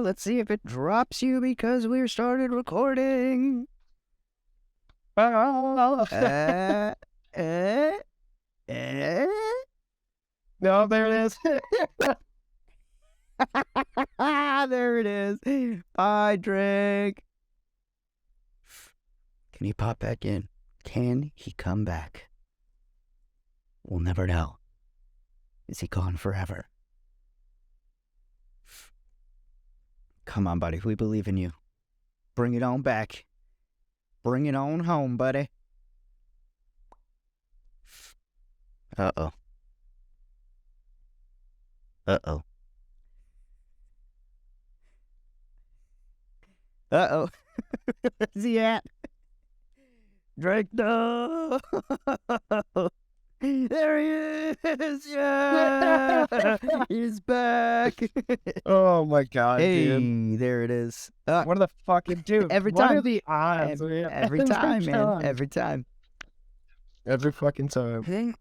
Let's see if it drops you because we're started recording. No, there it is. There it is. Bye, Drake. Can he pop back in? Can he come back? We'll never know. Is he gone forever? Come on, buddy. We believe in you. Bring it on back. Bring it on home, buddy. Uh-oh. Uh-oh. Uh-oh. Where's he at? Drake, no! There he is! Yeah! He's back! Oh my god, Hey, dude. there it is. What are the fucking dude? Every What time. are the odds? Every time, man. Every time. Every fucking time. Hey.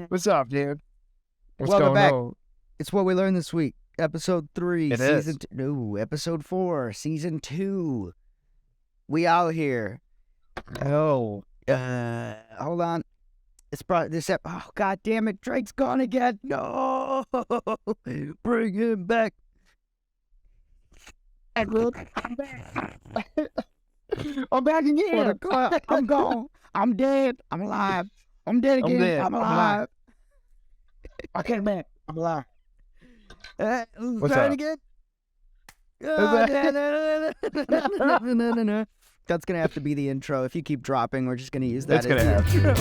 What's up, dude? What's Welcome going back. on? It's what we learned this week. Episode 3, It season is. 2. No, episode 4, season 2. We out here. Oh. Hold on. It's probably this oh god damn it, Drake's gone again. No, bring him back. I'm back. I'm back again. I'm gone. I'm dead. I'm alive. I'm dead again. dead. I'm I'm alive. I came back. I'm alive. What's up? again? What's That's gonna have to be the intro. If you keep dropping, we're just gonna use that. That's gonna have to.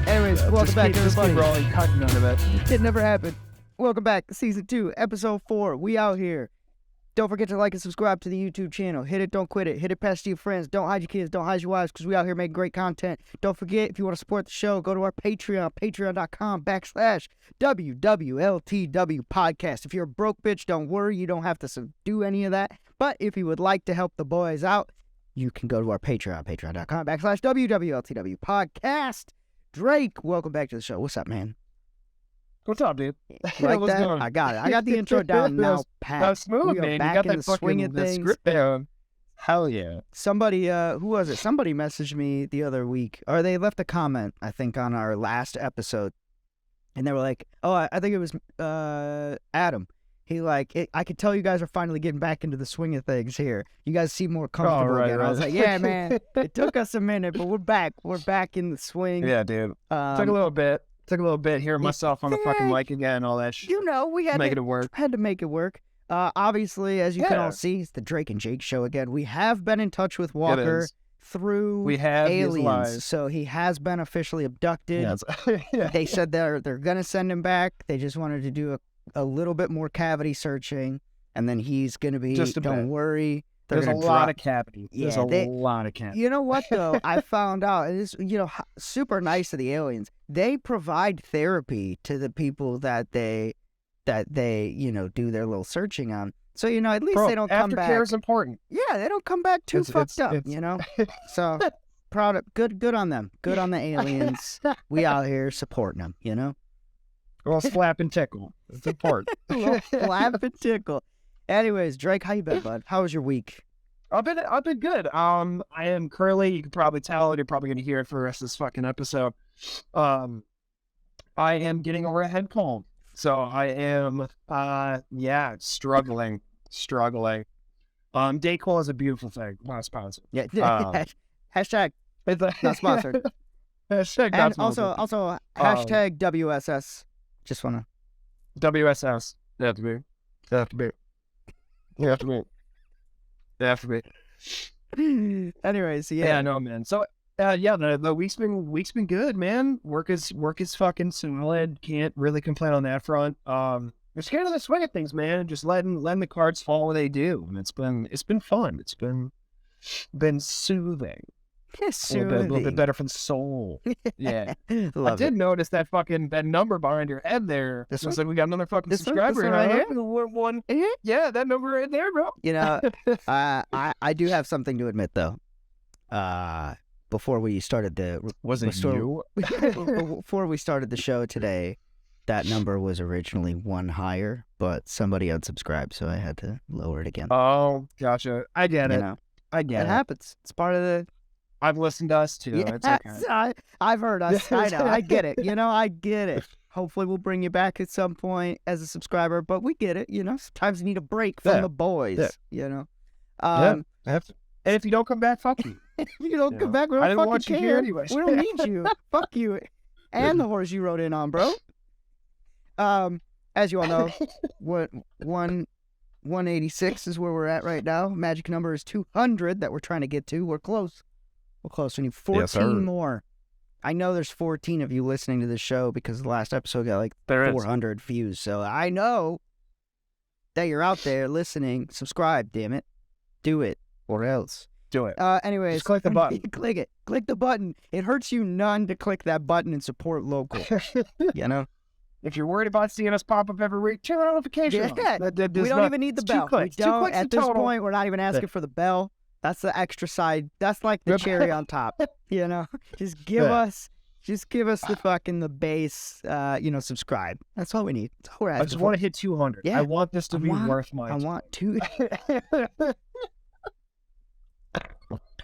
Anyways, welcome back, everybody. Rolling, cutting none of it. It never happened. Welcome back to season 2, episode 4. We out here. Don't forget to like and subscribe to the YouTube channel. Hit it, don't quit it. Hit it past your friends. Don't hide your kids. Don't hide your wives, because we out here making great content. Don't forget, if you want to support the show, go to our Patreon, patreon.com/WWLTW podcast. If you're a broke bitch, don't worry. You don't have to do any of that. But if you would like to help the boys out, you can go to our Patreon, patreon.com/WWLTW podcast. Drake, welcome back to the show. What's up, man? What's up, dude? Like What's that? going on? I got it. I got the intro down now, pat. That's smooth, We are man. You back got in that the swing fucking of that things. script down. Hell yeah. Somebody, who was it? Somebody messaged me the other week, or they left a comment, I think, on our last episode, and they were like, "Oh, I think it was Adam." He I could tell you guys are finally getting back into the swing of things here. You guys seem more comfortable right, again. I was right. like, "Yeah, man, it took us a minute, but we're back. We're back in the swing." Yeah, dude. Took a little bit. Hearing myself on the fucking mic again, all that shit. You know, we had Making it work. Had to make it work. Obviously, as you can Yeah. all see, it's the Drake and Jake show again. We have been in touch with Walker is. through We have his aliens, lies. so he has been officially abducted. Yeah, yeah. They said they're gonna send him back. They just wanted to do a little bit more cavity searching, and then he's gonna be. Just a Don't bit. worry. They're There's a gonna lot drop- of cavity. There's Yeah, a lot of cavity. You know what though? I found out it is super nice of the aliens. They provide therapy to the people that they do their little searching on. So at least Bro, they don't come back. aftercare is important. Yeah, they don't come back too fucked up. it's- So proud of good on them. Good on the aliens. We out here supporting them. Well, slap and tickle. It's important. Laugh and tickle. Anyways, Drake, how you been, bud? How was your week? I've been good. I am currently, you can probably tell, and you're probably gonna hear it for the rest of this fucking episode. I am getting over a head cold. So I am struggling. Dayquil is a beautiful thing. Not sponsored. Yeah. Um, Hashtag It's not sponsored. Hashtag not And sponsored. also hashtag WSS. Just wanna. WSS. They have to be. They have to be. They have to be. They have to be. Anyways, Yeah, no, man. So, the week's been good, man. Work is fucking solid. Can't really complain on that front. Just getting in the swing of things, man. Just letting the cards fall where they do, and it's been fun. It's been soothing. A little bit better for the soul. Yeah. I did notice that number behind your head there. This Looks one? like we got another fucking This one? subscriber This one right huh? here? One. Yeah. Yeah, that number right there, bro. I do have something to admit though. Before we started before we started the show today, that number was originally one higher, but somebody unsubscribed, so I had to lower it again. Oh, gotcha. I get it. I get it. It happens. It's part of the. I've listened to us too. Yeah, it's okay. I've heard us. I know. I get it. I get it. Hopefully, we'll bring you back at some point as a subscriber, but we get it. Sometimes you need a break from the boys. Yeah. I have to. And if you don't come back, fuck you. If you don't come back, we don't I didn't fucking want you care. here anyways. We don't need you. Fuck you. And the horse you rode in on, bro. As you all know, 186 is where we're at right now. Magic number is 200 that we're trying to get to. We're close. We're close. We need 14 more. I know there's 14 of you listening to this show because the last episode got like 400 views. So I know that you're out there listening. Subscribe, damn it. Do it. Or else. Do it. Anyways. Just click the button. Click it. Click the button. It hurts you none to click that button and support local. If you're worried about seeing us pop up every week, turn on notifications. Yeah. We don't even need the bell. We don't. At this point, we're not even asking for the bell. That's the extra side. That's like the cherry on top. Just give us the base. Subscribe. That's all we need. That's all we're asking I just want to hit 200. Yeah. I want this to be worth my time. I want to.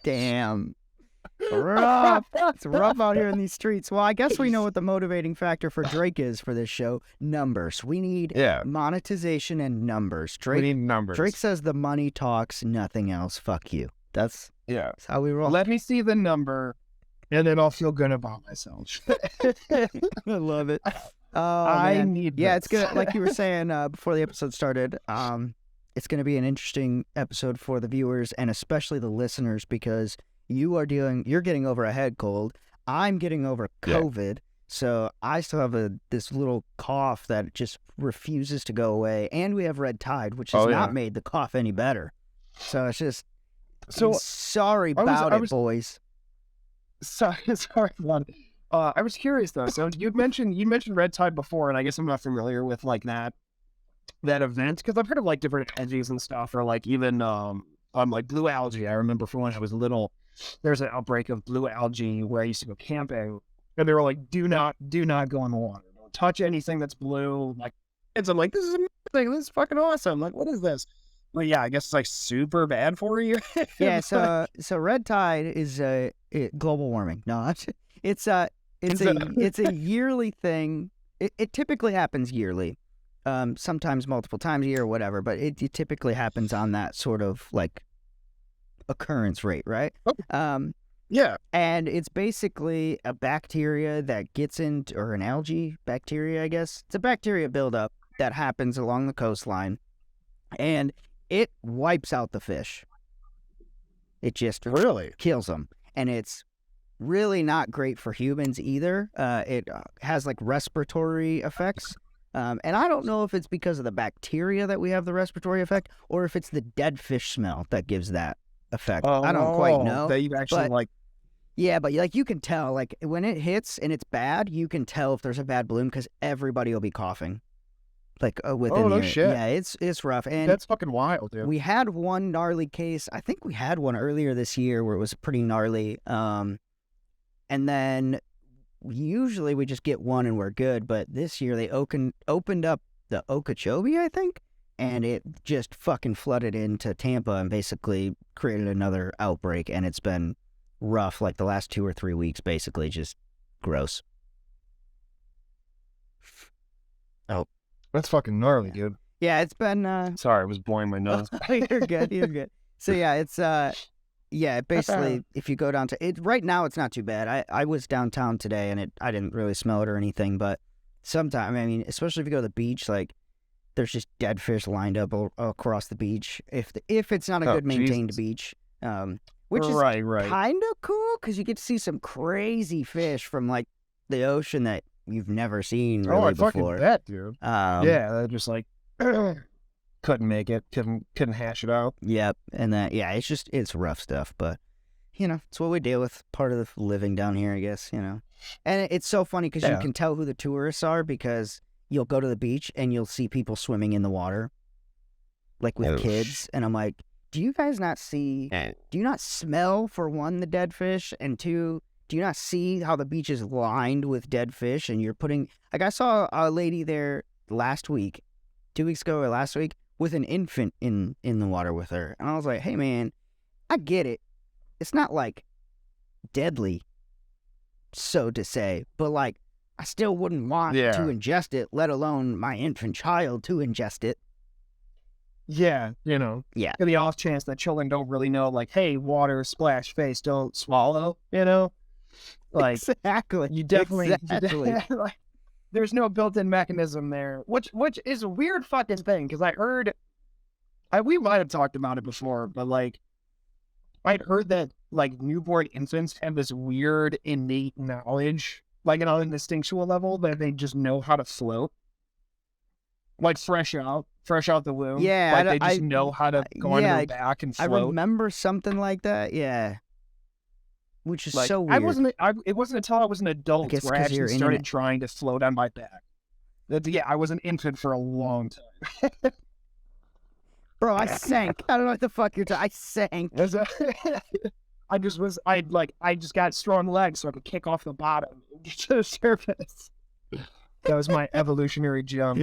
Damn. Rough. It's rough out here in these streets. Well, I guess we know what the motivating factor for Drake is for this show. Numbers. We need monetization and numbers. We need numbers. Drake says the money talks, nothing else. Fuck you. That's how we roll. Let me see the number, and then I'll feel good about myself. I love it. I need this. It's good. Like you were saying before the episode started, it's going to be an interesting episode for the viewers and especially the listeners because you're getting over a head cold. I'm getting over COVID. So I still have this little cough that just refuses to go away. And we have red tide, which has not made the cough any better. So it's just, sorry about it, boys. Sorry, Lon. I was curious though. So you mentioned red tide before, and I guess I'm not familiar with like that event because I've heard of like different algaes and stuff, or like even like blue algae. I remember from when I was little, there's an outbreak of blue algae where I used to go camping, and they were like, "Do not go in the water. Don't touch anything that's blue." Like, and so I'm like, "This is amazing. This is fucking awesome. Like, what is this?" But yeah, I guess it's like super bad for you. Yeah. So red tide is global warming. No, it's a yearly thing. It typically happens yearly. Sometimes multiple times a year or whatever, but it typically happens on that sort of like occurrence rate, right? Yeah. And it's basically a bacteria that gets into, or an algae bacteria, I guess. It's a bacteria buildup that happens along the coastline, and it wipes out the fish. It just kills them, and it's really not great for humans either. It has like respiratory effects. And I don't know if it's because of the bacteria that we have the respiratory effect, or if it's the dead fish smell that gives that effect. I don't quite know. That you actually Yeah, but like you can tell, like when it hits and it's bad, you can tell if there's a bad bloom because everybody will be coughing. Like within no shit. Yeah, it's rough. And that's fucking wild, dude. We had one gnarly case. I think we had one earlier this year where it was pretty gnarly. And then usually we just get one and we're good, but this year they opened up the Okeechobee, I think, and it just fucking flooded into Tampa and basically created another outbreak, and it's been rough, like the last 2 or 3 weeks, basically just gross. Oh, that's fucking gnarly, dude. Yeah, it's been... Sorry, I was blowing my nose. You're good. So yeah, it's... Yeah, basically, if you go down to it right now, it's not too bad. I was downtown today, and I didn't really smell it or anything. But sometimes, I mean, especially if you go to the beach, like there's just dead fish lined up across the beach. If it's not a good maintained beach, which is kind of cool because you get to see some crazy fish from like the ocean that you've never seen really before. Fucking bet, dude. Yeah, they're just like. Couldn't make it, couldn't hash it out. Yep, and it's rough stuff, but it's what we deal with. Part of the living down here, I guess. And it's so funny because you can tell who the tourists are because you'll go to the beach and you'll see people swimming in the water, like with kids, and I'm like, do you guys not see? Do you not smell, for one, the dead fish, and two, do you not see how the beach is lined with dead fish? And you're putting, like, I saw a lady there last week, 2 weeks ago or last week, with an infant in the water with her, and I was like, hey man, I get it. It's not like deadly, so to say, but like I still wouldn't want to ingest it, let alone my infant child to ingest it. Yeah, Yeah. The off chance that children don't really know, like, hey, water, splash, face, don't swallow, Like, exactly. You definitely, exactly. Like, there's no built-in mechanism there, which is a weird fucking thing, because I heard, we might have talked about it before, but like, I'd heard that like newborn infants have this weird innate knowledge, like on an instinctual level, that they just know how to float, like fresh out the womb. Yeah, like they just know how to go on their back and float. I remember something like that. Yeah, which is like, so weird. It wasn't until I was an adult where I actually started trying to float on my back. I was an infant for a long time. Bro, I sank. I don't know what the fuck you're talking. I sank. I just got strong legs so I could kick off the bottom and get to the surface. That was my evolutionary jump,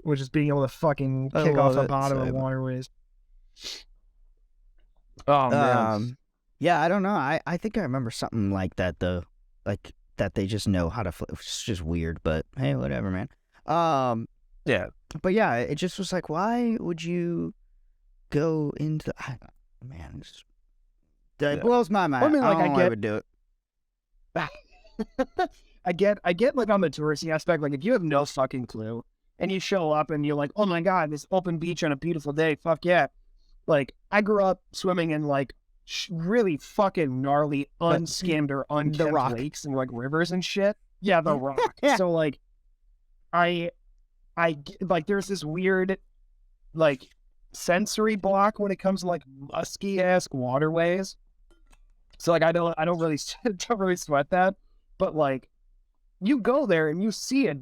which is being able to fucking kick off the bottom of waterways. Oh man. Yeah, I don't know. I think I remember something like that though, like that they just know how to float. It's just weird, but hey, whatever, man. Yeah. But yeah, it just was like, why would you go into man, that blows my mind. I mean, like, I don't know why I would do it. I get like on the touristy aspect, like if you have no fucking clue and you show up and you're like, oh my God, this open beach on a beautiful day, fuck yeah. Like, I grew up swimming in like really fucking gnarly, unskimmed or unkempt lakes and like rivers and shit. Yeah, the rock. So like, I like, there's this weird like sensory block when it comes to like musky-ass waterways. So like, I don't really sweat that, but like, you go there and you see a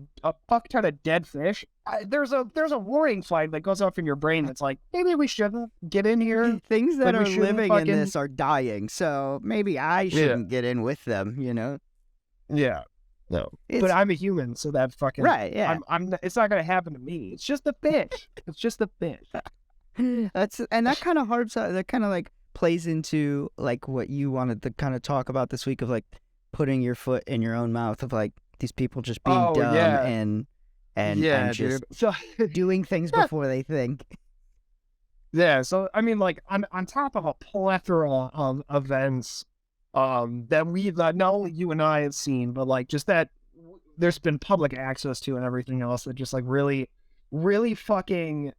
fuck ton of dead fish. There's a warning flag that goes off in your brain that's like, maybe we shouldn't get in here. Things that are living in this are dying, so maybe I shouldn't get in with them. Yeah. No, but I'm a human, so that fucking right. Yeah, I'm. It's not gonna happen to me. It's just a fish. It's just a fish. That kind of harps. That kind of like plays into like what you wanted to kind of talk about this week of like putting your foot in your own mouth of like these people just being dumb and just doing things before they think. Yeah. So I mean, like on top of a plethora of events. That we not only you and I have seen, but like just that there's been public access to and everything else that just like really, really fucking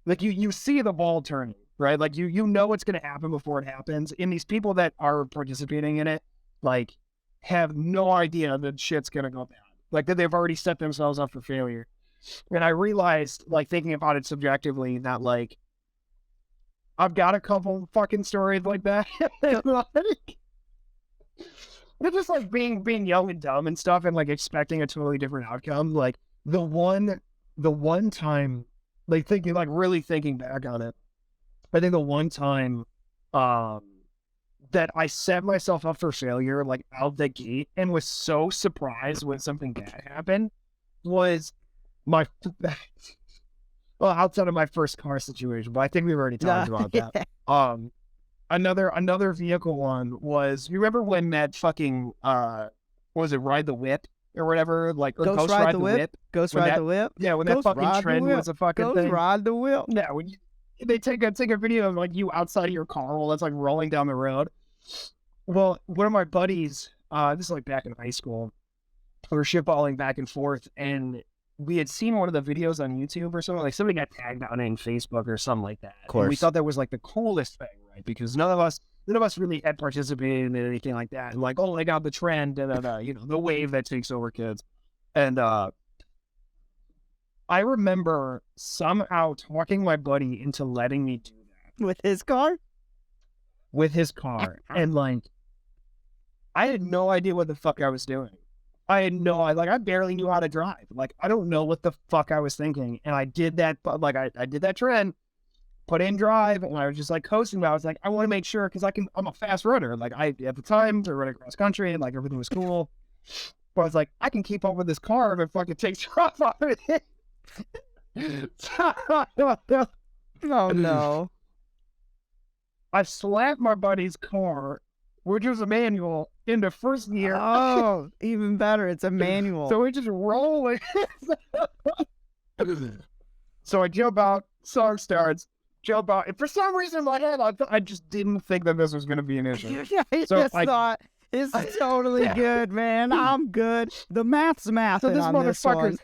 like you see the ball turning, right? Like you know what's gonna happen before it happens. And these people that are participating in it, like, have no idea that shit's gonna go bad. Like that they've already set themselves up for failure. And I realized, like, thinking about it subjectively, that like I've got a couple fucking stories like that. They're just like being young and dumb and stuff and like expecting a totally different outcome. Like the one time, like really thinking back on it, I think the one time that I set myself up for failure like out the gate and was so surprised when something bad happened was my well, outside of my first car situation, but I think we've already talked about that. Another vehicle one was, you remember when that fucking what was it, Ride the Whip or whatever, like Ghost Ride the Whip? Ghost Ride the Whip? Yeah, when that fucking trend was a fucking thing. Ghost Ride the Whip. Yeah, when they take a video of like you outside of your car while it's like rolling down the road. Well, one of my buddies, this is like back in high school, we were shitballing back and forth, and we had seen one of the videos on YouTube or something, like somebody got tagged on it in Facebook or something like that. Of course. And we thought that was like the coolest thing, right? Because none of us really had participated in anything like that. And like, oh my God, the trend and the wave that takes over kids. And I remember somehow talking my buddy into letting me do that. With his car? with his car, and like, I had no idea what the fuck I was doing. I barely knew how to drive. Like, I don't know what the fuck I was thinking. And I did that, but like, I did that trend, put in drive, and I was just like coasting. But I was like, I want to make sure, because I'm a fast runner. Like, at the time, to run across country, and like, everything was cool. But I was like, I can keep up with this car if it fucking takes off out of it. Oh, no. I slapped my buddy's car, which was a manual, into first gear. Oh, even better. It's a manual. So we just rolling. So I jump out, song starts, jump out. And for some reason in my head, I just didn't think that this was going to be an issue. I So just thought, it's totally good, man. I'm good. The math's mathing So this on this one. motherfucker's,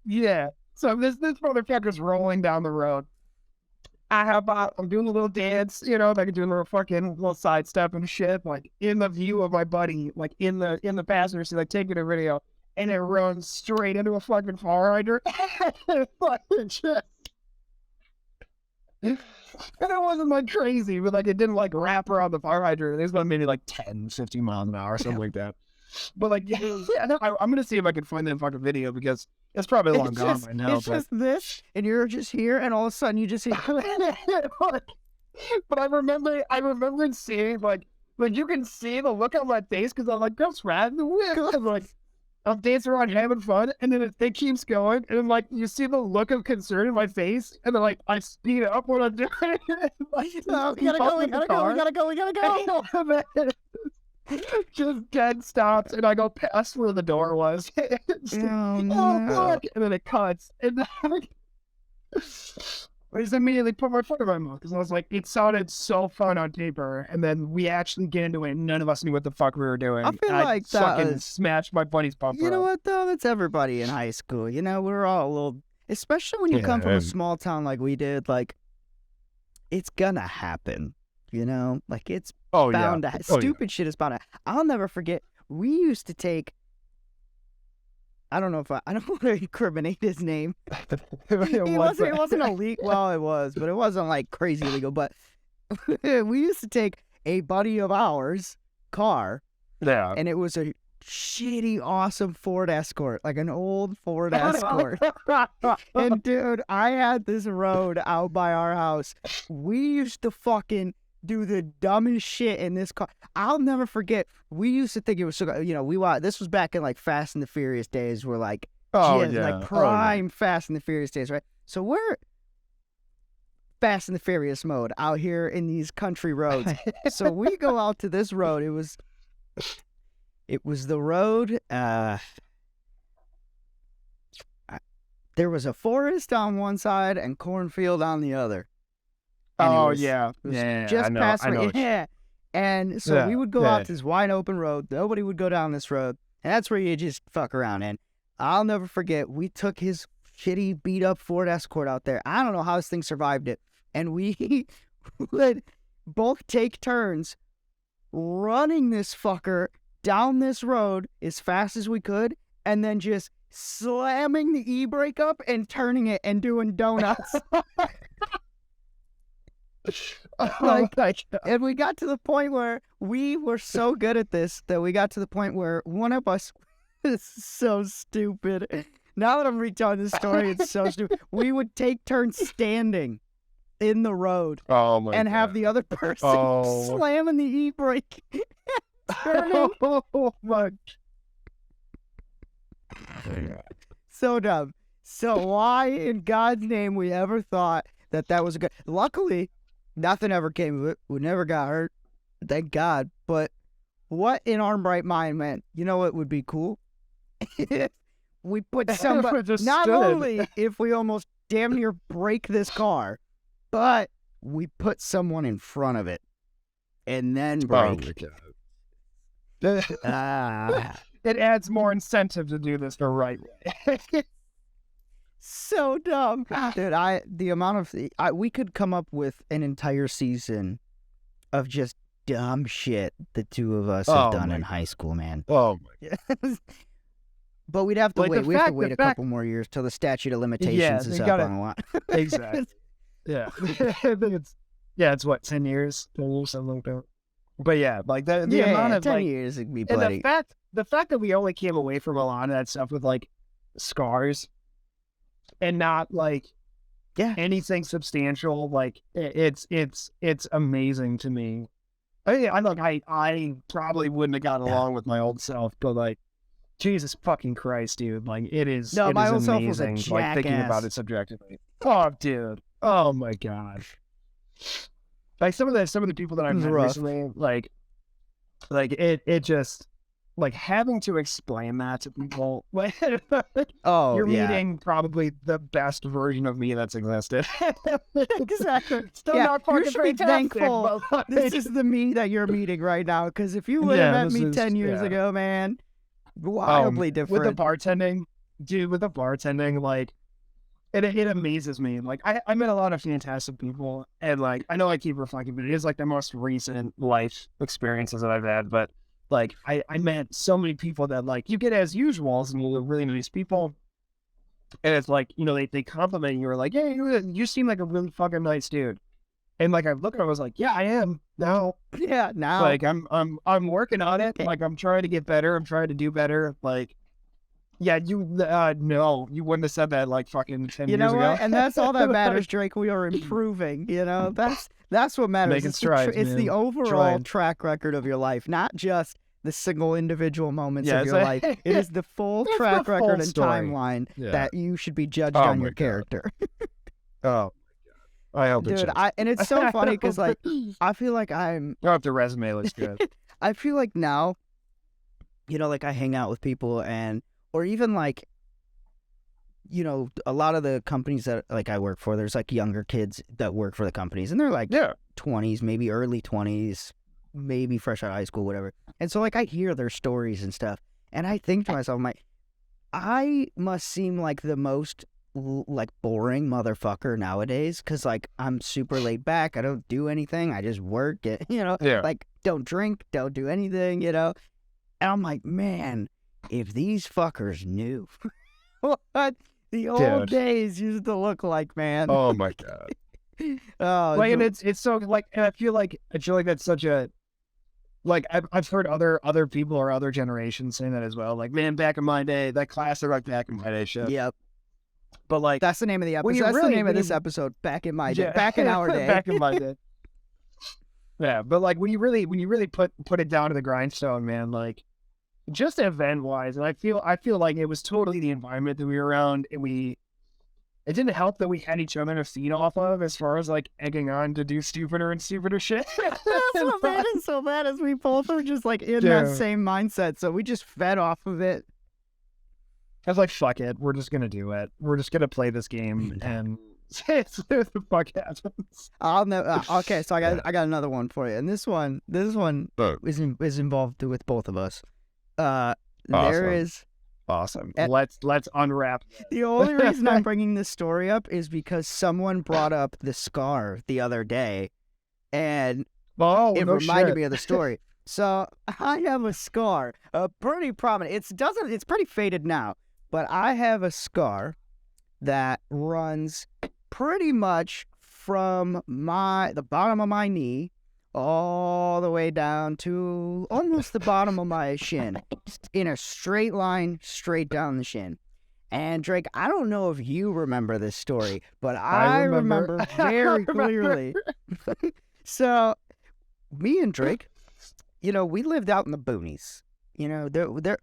yeah. So this motherfucker's rolling down the road. I'm doing a little dance, you know, like doing a little sidestep and shit, like in the view of my buddy, like in the passenger seat, like taking a video, and it runs straight into a fucking fire hydrant. Fucking shit. And it wasn't like crazy, but like it didn't like wrap around the fire hydrant. It was about maybe like 10, 15 miles an hour, something like that. But like, yeah, no, I'm gonna see if I can find that fucking video, because it's probably long gone by now. It's just this, and you're just here, and all of a sudden you just see. But I remember seeing like you can see the look on my face, because I'm like, that's rad. I'm like, I'm dancing around having fun, and then it keeps going, and then like you see the look of concern in my face, and then like I speed up what I'm doing. Like, No, we gotta go. Just dead stops, and I go past where the door was. Oh, no. Fuck. And then it cuts, and then I just immediately put my foot in my mouth, because I was like, it sounded so fun on paper, and then we actually get into it, and none of us knew what the fuck we were doing. I feel like that fucking was... smashed my buddy's bumper. You know what, though? That's everybody in high school. You know, we're all a little... Especially when you come from a small town like we did, like, it's gonna happen, you know? Like, it's bound to... Stupid shit is bound to... I'll never forget, we used to take... I don't know if I don't want to incriminate his name. It wasn't illegal. Well, it was, but it wasn't like crazy illegal. But we used to take a buddy of ours' car, and it was a shitty, awesome Ford Escort, like an old Ford Escort. And dude, I had this road out by our house. We used to fucking do the dumbest shit in this car. I'll never forget. We used to think it was so, you know, this was back in like Fast and the Furious days. We're like, like prime Fast and the Furious days, right? So we're Fast and the Furious mode out here in these country roads. So we go out to this road. It was the road. There was a forest on one side and cornfield on the other. And just past me. Yeah. And so we would go out this wide open road. Nobody would go down this road. And that's where you just fuck around. And I'll never forget, we took his shitty beat up Ford Escort out there. I don't know how this thing survived it. And we would both take turns running this fucker down this road as fast as we could, and then just slamming the e-brake up and turning it and doing donuts. And we got to the point where we were so good at this that we got to the point where one of us is so stupid. Now that I'm retelling this story, it's so stupid. We would take turns standing in the road and have the other person slamming the e-brake. So dumb. So why in God's name we ever thought that was a good... Luckily, nothing ever came of it. We never got hurt. Thank God. But what in our right mind meant, you know what would be cool? If we put somebody... Not only if we almost damn near break this car, but we put someone in front of it and then break. Oh my God. It adds more incentive to do this the right way. So dumb. Dude, the amount of... we could come up with an entire season of just dumb shit the two of us have done in high school, man. Oh my God. But we'd have to wait. We have to wait a couple more years till the statute of limitations is up on a lot. Exactly. Yeah. I think Yeah, it's what, 10 years? 10 years, something like that. But yeah, like the Yeah, amount of 10 like, years would be and plenty. the fact that we only came away from a lot of that stuff with like scars and not like Yeah. anything substantial, like it's amazing to me. I probably wouldn't have gotten along with my old self, but like, Jesus fucking Christ, dude, like No, it my is old self was a amazing, like thinking about jackass. it subjectively. Oh, dude, oh my gosh, like some of the people that It I've was met rough. recently, like it just like having to explain that to people, like Oh, you're yeah. meeting probably the best version of me that's existed. Exactly. Still Yeah, not you fucking should be fantastic, thankful. but This like, is the me that you're meeting right now. Because if you would have yeah, met this me is 10 years ago, man, wildly with the different. bartending, dude, with the bartending, like it amazes me. Like I met a lot of fantastic people, and like I know I keep reflecting, but it is like the most recent life experiences that I've had. But like I met so many people that like you get as usuals and you're really nice people. And it's like, you know, they compliment you. You're like, yeah, you seem like a really fucking nice dude. And like I look at them, I was like, yeah, I am now. Yeah, now. Like I'm working on it. Like I'm trying to get better. I'm trying to do better. Like, yeah, no, you wouldn't have said that like fucking 10 You years know ago. what? And that's all that matters, Drake. We are improving. You know, that's what matters. Making It's strides, it's the man. overall Trying. track record of your life, not just the single individual moments Yeah, of it's your like- life. It is the full It's the track full record and story. timeline Yeah. that you should be judged Oh on my your God. character. Oh, I hope it Dude, changes. and it's so funny because like I feel like I hope the resume looks good. I feel like now, you know, like I hang out with people or even like, you know, a lot of the companies that like I work for, there's like younger kids that work for the companies and they're like Yeah. 20s, maybe early 20s, maybe fresh out of high school, whatever. And so like I hear their stories and stuff and I think to myself, I'm like, I must seem like the most like boring motherfucker nowadays because like I'm super laid back. I don't do anything. I just work it, you know, Yeah. like don't drink, don't do anything, you know. And I'm like, man, if these fuckers knew what the old Dude. days used to look like, man. Oh my God. Oh, Like, and it's so like, and I feel like that's such a, like I've heard other people or other generations saying that as well. Like, man, back in my day, that classic like back in my day shit. yep. But like, That's the name of the When episode. you That's really- the name of when this you- episode. Back in my day. yeah, Back in our day. back in my day. Yeah, but like when you really put it down to the grindstone, man, like just event wise, and I feel like it was totally the environment that we were around, and it didn't help that we had each other to feed off of as far as like egging on to do stupider and stupider shit. That's what made it so bad as we both were just like in Yeah. that same mindset. So we just fed off of it. I was like, fuck it, we're just gonna do it. We're just gonna play this game and see what the fuck happens. I'll know. Okay, so I got another one for you, and this one is involved with both of us. There Awesome. is Awesome. Eh. Let's unwrap. the only reason I'm bringing this story up is because someone brought up the scar the other day, and Oh, it no reminded shit. me of the story. So I have a scar, pretty prominent. It's pretty faded now, but I have a scar that runs pretty much from the bottom of my knee all the way down to almost the bottom of my shin, in a straight line, straight down the shin. And Drake, I don't know if you remember this story, but I remember. remember very clearly. So, me and Drake, you know, we lived out in the boonies. You know,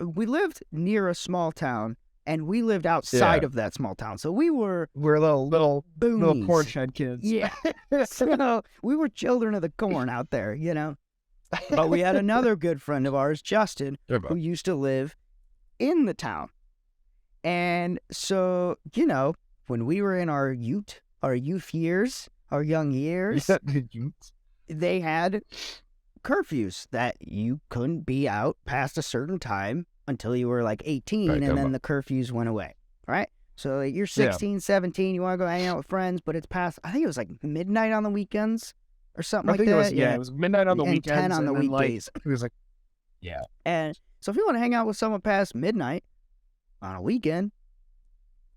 we lived near a small town, and we lived outside of that small town. So we were We're little boonies. corn shed kids. Yeah. So we were children of the corn out there, you know. But we had another good friend of ours, Justin, who used to live in the town. And so, you know, when we were in our youth years, our young years, they had curfews that you couldn't be out past a certain time until you were like 18, Right, and then the curfews went away, right? So like, you're 16, 17, you want to go hang out with friends, but it's past, I think it was like midnight on the weekends or something like that. It was midnight on the and weekends 10 on the and then, like, weekdays. it was like, yeah. And so if you want to hang out with someone past midnight on a weekend,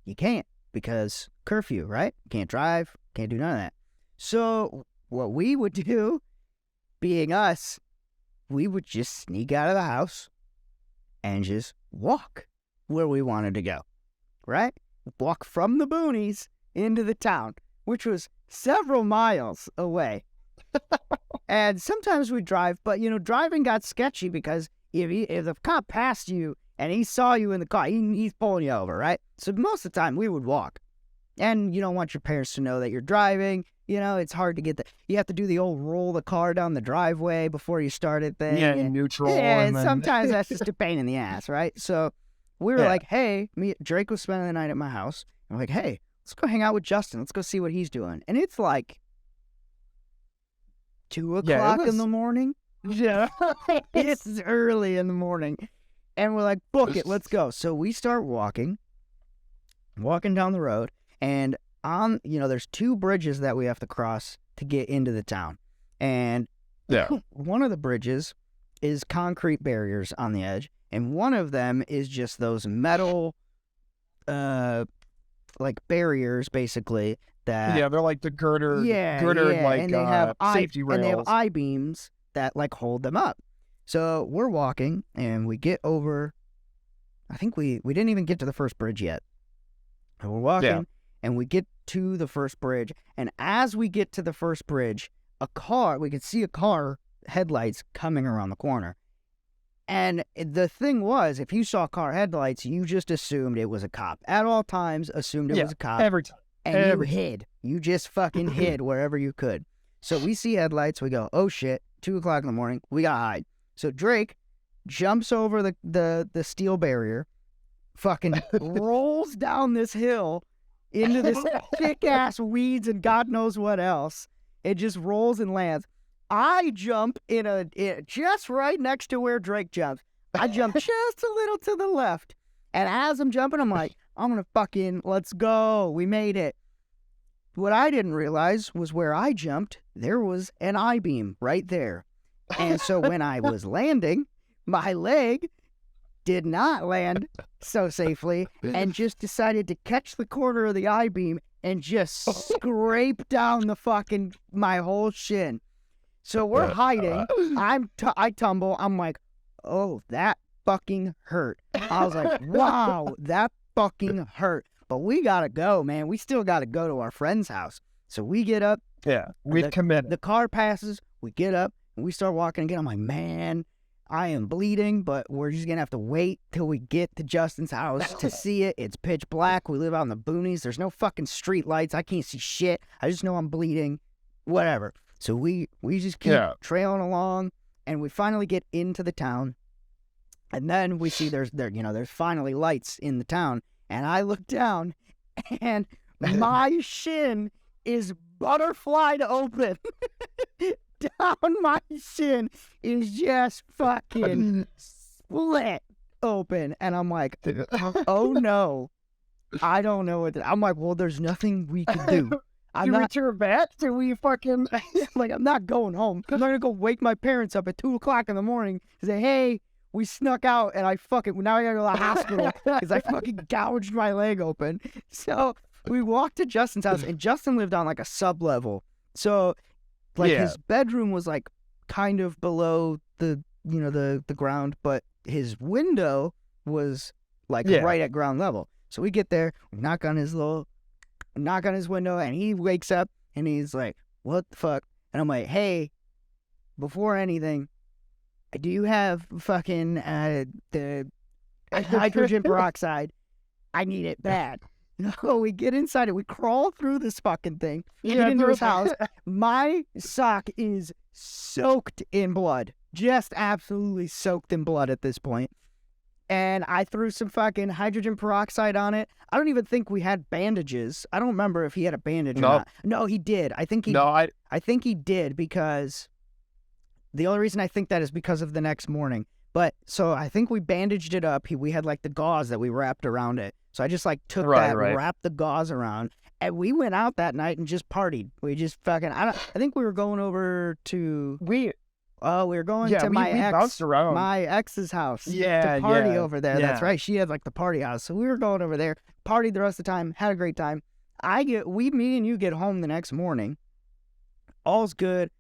you can't, because curfew, right? Can't drive, can't do none of that. So what we would do, being us, we would just sneak out of the house and just walk where we wanted to go, right? Walk from the boonies into the town, which was several miles away. And sometimes we drive, but, driving got sketchy because if the cop passed you and he saw you in the car, he's pulling you over, right? So most of the time we would walk. And you don't want your parents to know that you're driving. It's hard to get you have to do the old roll the car down the driveway before you start it thing. Yeah, in neutral. Yeah, and then... sometimes that's just a pain in the ass, right? So we were like, hey, Drake was spending the night at my house. I'm like, hey, let's go hang out with Justin. Let's go see what he's doing. And it's like 2 o'clock in the morning. Yeah. It's early in the morning. And we're like, book it, let's go. So we start walking down the road. And there's 2 bridges that we have to cross to get into the town. And one of the bridges is concrete barriers on the edge. And one of them is just those metal, like barriers, basically. That they're like the girder, like and they have safety rails. And they have I-beams that like hold them up. So we're walking and we get over, I think we didn't even get to the first bridge yet. And we're walking and we get to the first bridge. And as we get to the first bridge, we could see a car headlights coming around the corner. And the thing was, if you saw car headlights, you just assumed it was a cop. At all times, assumed it was a cop. Every time. And you hid. You just fucking hid wherever you could. So we see headlights. We go, oh shit, 2 o'clock in the morning. We gotta hide. So Drake jumps over the steel barrier, fucking rolls down this hill into this thick-ass weeds and God knows what else. It just rolls and lands. I jump just right next to where Drake jumps. I jump just a little to the left. And as I'm jumping, I'm like, I'm going to fucking, let's go. We made it. What I didn't realize was where I jumped, there was an I-beam right there. And so when I was landing, my leg did not land so safely and just decided to catch the corner of the I-beam and just scrape down my whole shin. So we're hiding. I tumble. I'm like, oh, that fucking hurt. I was like, wow, that fucking hurt. But we gotta go, man. We still gotta go to our friend's house. So we get up. Yeah, we've committed. The car passes. We get up and we start walking again. I'm like, man, I am bleeding, but we're just gonna have to wait till we get to Justin's house to see it. It's pitch black. We live out in the boonies. There's no fucking street lights. I can't see shit. I just know I'm bleeding. Whatever. So we just keep trailing along, and we finally get into the town. And then we see there's finally lights in the town. And I look down, and my shin is butterflied open. Down my shin is just fucking split open. And I'm like, oh no, I don't know what I'm like, well, there's nothing we can do. I'm not to vet. Do we fucking like, I'm not going home. I'm not gonna go wake my parents up at 2 o'clock in the morning and say, hey, we snuck out and now I gotta go to the hospital because I fucking gouged my leg open. So we walked to Justin's house, and Justin lived on like a sub-level. So like his bedroom was like kind of below the ground, but his window was like right at ground level. So we get there, we knock on his window, and he wakes up and he's like, what the fuck? And I'm like, hey, before anything, do you have fucking the hydrogen peroxide? I need it bad. No, we get inside it. We crawl through this fucking thing. Get into his house. My sock is soaked in blood. Just absolutely soaked in blood at this point. And I threw some fucking hydrogen peroxide on it. I don't even think we had bandages. I don't remember if he had a bandage or not. No, he did. I think he did, because the only reason I think that is because of the next morning. But so I think we bandaged it up. We had like the gauze that we wrapped around it. So I just like took wrapped the gauze around, and we went out that night and just partied. We just fucking, I think we were going over to, we were going to my ex's house to party over there. Yeah. That's right. She had like the party house. So we were going over there, partied the rest of the time, had a great time. Me and you get home the next morning. all's good,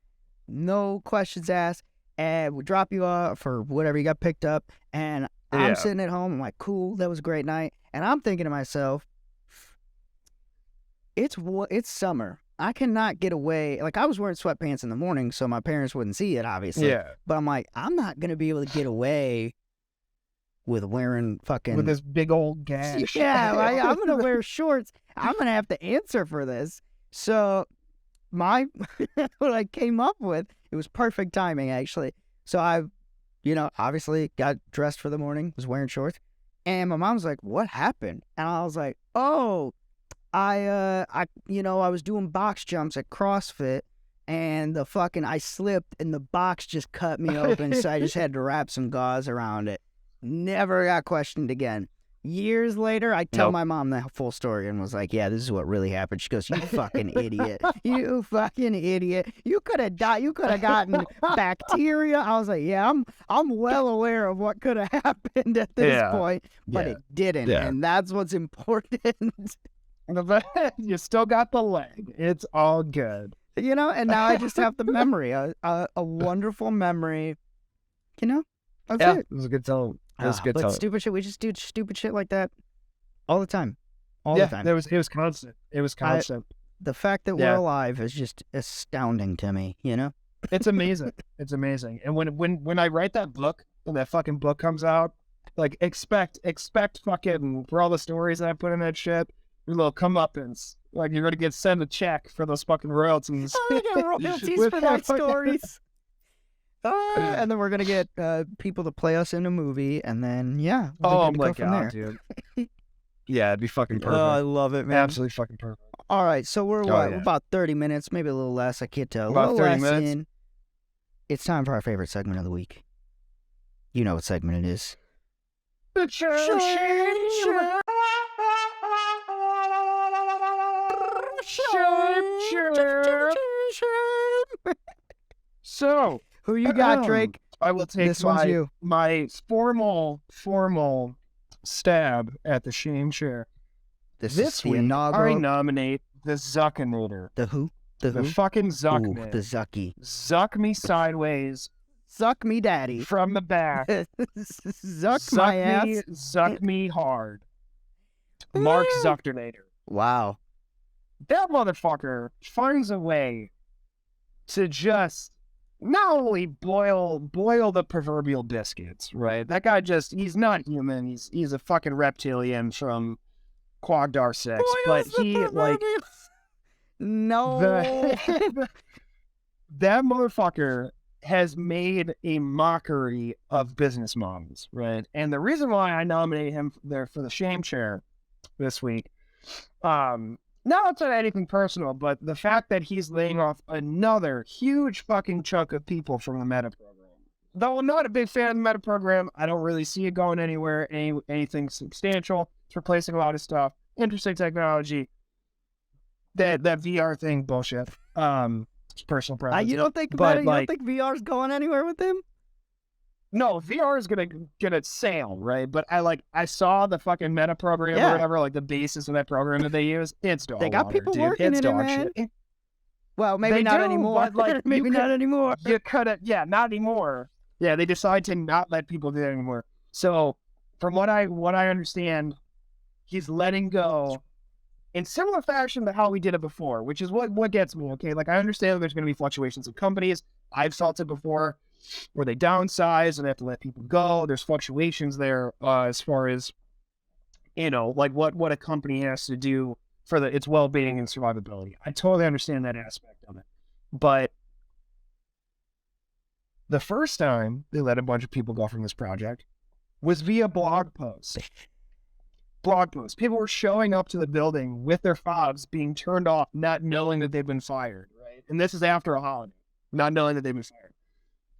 no questions asked, and we drop you off for whatever you got picked up, and I'm sitting at home. I'm like, cool, that was a great night, and I'm thinking to myself, it's summer. I cannot get away. Like, I was wearing sweatpants in the morning, so my parents wouldn't see it, obviously. Yeah. But I'm like, I'm not gonna be able to get away with wearing fucking with this big old gash. Yeah, I'm gonna wear shorts. I'm gonna have to answer for this. So what I came up with, it was perfect timing actually. So I, obviously got dressed for the morning, was wearing shorts, and my mom's like, "What happened?" And I was like, "Oh, I was doing box jumps at CrossFit, and I slipped, and the box just cut me open, so I just had to wrap some gauze around it." Never got questioned again. Years later, I tell my mom the full story and was like, "Yeah, this is what really happened." She goes, "You fucking idiot. You fucking idiot. You could have died. You could have gotten bacteria." I was like, "Yeah, I'm well aware of what could have happened at this point, but it didn't." Yeah. And that's what's important. You still got the leg. It's all good. And now I just have the memory, a wonderful memory. That's it. It was a good time. But stupid shit, we just do stupid shit like that all the time. All the time. It was constant. It was constant. The fact that we're alive is just astounding to me, It's amazing. It's amazing. And when I write that book, when that fucking book comes out, like expect fucking, for all the stories that I put in that shit, your little comeuppance. Like, you're gonna sent a check for those fucking royalties. I get royalties for that stories. And then we're gonna get people to play us in a movie, and then oh my god, dude. Yeah, it'd be fucking perfect. Oh, I love it, man. Absolutely fucking perfect. All right, so we're We're about 30 minutes, maybe a little less. I can't tell. About 30 minutes. In. It's time for our favorite segment of the week. You know what segment it is. So, who you got, Drake? I will take this one's you. My formal stab at the shame share. This week, I nominate the Zuckinator. The who? The fucking Zuckman. The Zucky. Zuck me sideways. Suck me daddy. From the back. Zuck my ass. Zuck me hard. Mark Zuckinator. Wow. That motherfucker finds a way to just not only boil the proverbial biscuits, right? That guy he's not human. He's a fucking reptilian from Quagdar 6. But he, like... No. That motherfucker has made a mockery of business models, right? And the reason why I nominate him there for the shame chair this week, not anything personal, but the fact that he's laying off another huge fucking chunk of people from the meta program. Though I'm not a big fan of the meta program, I don't really see it going anywhere, anything substantial. It's replacing a lot of stuff. Interesting technology. That VR thing, bullshit. It's personal preference. You don't think about it? You don't think VR's going anywhere with him? No, VR is gonna sail, right? But I saw the fucking meta program or whatever, like the basis of that program that they use. It's dog They got water, people dude. working It's in dog it, man. shit. Well, maybe not anymore. But not anymore. You could have, not anymore. Yeah, they decide to not let people do that anymore. So, from what I understand, he's letting go in similar fashion to how we did it before, which is what gets me. Okay, like, I understand that there's going to be fluctuations in companies. I've felt it before, where they downsize and they have to let people go. There's fluctuations there as far as, like what a company has to do for its well-being and survivability. I totally understand that aspect of it. But the first time they let a bunch of people go from this project was via blog posts. Blog posts. People were showing up to the building with their fobs being turned off, not knowing that they've been fired, right? And this is after a holiday, not knowing that they've been fired.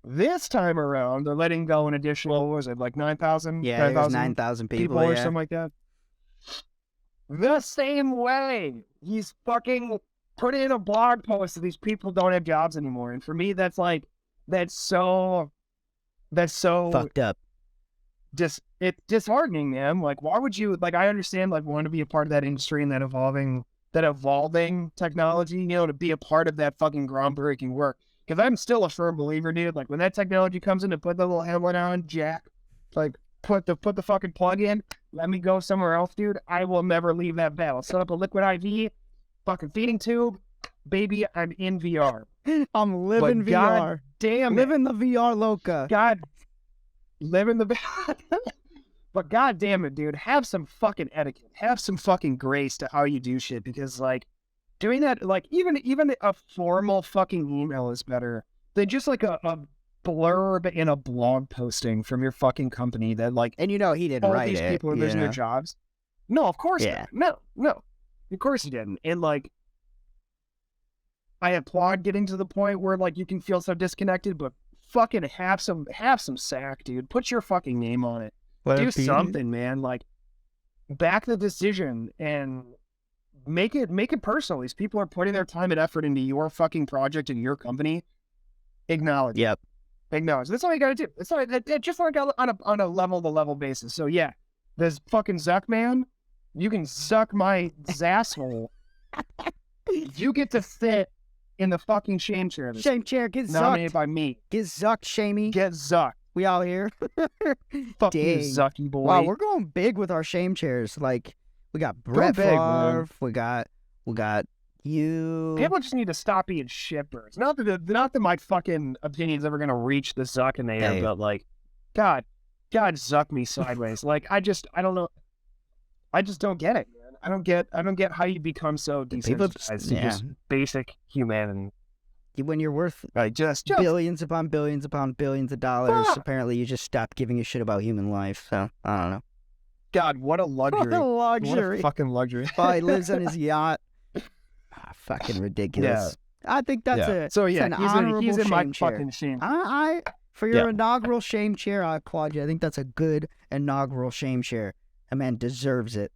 This time around, they're letting go an additional, what was it, like 9,000? Yeah, 9,000 people or something like that. The same way. He's fucking put in a blog post that these people don't have jobs anymore. And for me, that's so fucked up. It's disheartening, man. Like, why would you, like, I understand, like, wanting to be a part of that industry and that evolving that evolving technology, to be a part of that fucking groundbreaking work. Because I'm still a firm believer, dude. Like, when that technology comes in to put the little hamlet on, jack, like, put the fucking plug in, let me go somewhere else, dude. I will never leave that bed. I'll set up a liquid IV, fucking feeding tube, baby, I'm in VR. I'm living But VR. God damn it. Living the VR loca. God, living the... But God damn it, dude, have some fucking etiquette. Have some fucking grace to how you do shit, because, like, doing that, like, even a formal fucking email is better than just, like, a blurb in a blog posting from your fucking company that, like, And he didn't all write these it. people are losing their jobs. No, of course not. No. Of course he didn't. And, like, I applaud getting to the point where, like, you can feel so disconnected, but fucking have some sack, dude. Put your fucking name on it. Do something, man. Like, back the decision and make it personal. These people are putting their time and effort into your fucking project and your company. Acknowledge. Yep. Acknowledge. That's all you gotta do. That's all. Just like on a level basis. So yeah, this fucking Zuck man, you can suck my zasshole. You get to sit in the fucking shame chair. Shame chair. Get nominated zucked. by me. Get zucked, Shamey. Get zucked. We out here. Fuck you, Zucky boy. Wow, we're going big with our shame chairs. Like, we got Brett Favre. We got you. People just need to stop being shitbirds. Not that my fucking opinion's ever gonna reach the Zuckinator, but like, God zuck me sideways. Like, I don't know. I just don't get it, man. I don't get how you become so desensitized to just basic humanity. When you're worth just billions upon billions upon billions of dollars, apparently you just stopped giving a shit about human life. So, I don't know. God, what a luxury. What a luxury. What a fucking luxury. Oh, he lives on his yacht. Fucking ridiculous. Yeah. I think that's an honorable he's in shame my chair. Fucking shame. For your inaugural shame chair, I applaud you. I think that's a good inaugural shame chair. A man deserves it.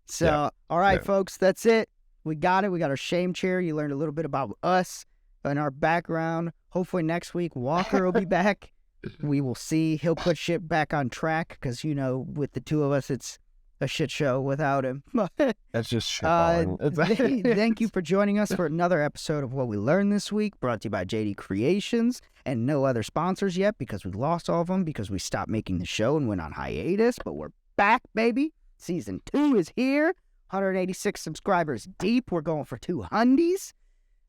So, all right, folks, that's it. We got it. We got our shame chair. You learned a little bit about us and our background. Hopefully next week, Walker will be back. We will see. He'll put shit back on track because, with the two of us, it's a shit show without him. That's just shit. Thank you for joining us for another episode of What We Learned This Week, brought to you by JD Creations, and no other sponsors yet because we lost all of them because we stopped making the show and went on hiatus, but we're back, baby. Season 2 is here. 186 subscribers deep. We're going for 200s.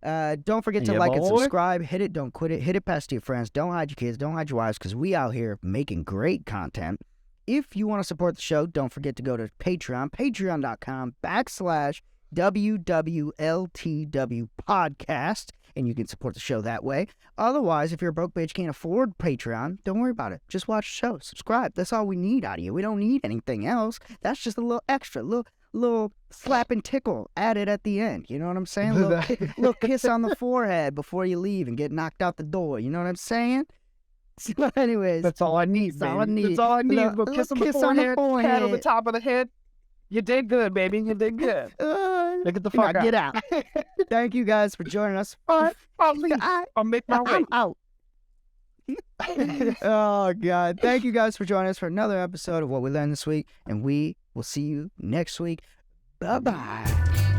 Don't forget to like and subscribe. Hit it. Don't quit it. Hit it past your friends. Don't hide your kids. Don't hide your wives because we out here making great content. If you want to support the show, don't forget to go to Patreon. Patreon.com/WWLTW podcast. And you can support the show that way. Otherwise, if you're a broke bitch, can't afford Patreon, don't worry about it. Just watch the show. Subscribe. That's all we need out of you. We don't need anything else. That's just a little extra. Little slap and tickle added at the end. You know what I'm saying? Little kiss on the forehead before you leave and get knocked out the door. You know what I'm saying? So anyways. That's all I need, That's all I need. That's all I need. Little kiss on the forehead, pat on the top of the head. You did good, baby. You did good. Get the fuck out. Get out. Thank you guys for joining us. All right, I'll leave. I'll make my way. I'm out. Oh, God. Thank you guys for joining us for another episode of What We Learned This Week, and we will see you next week. Bye-bye.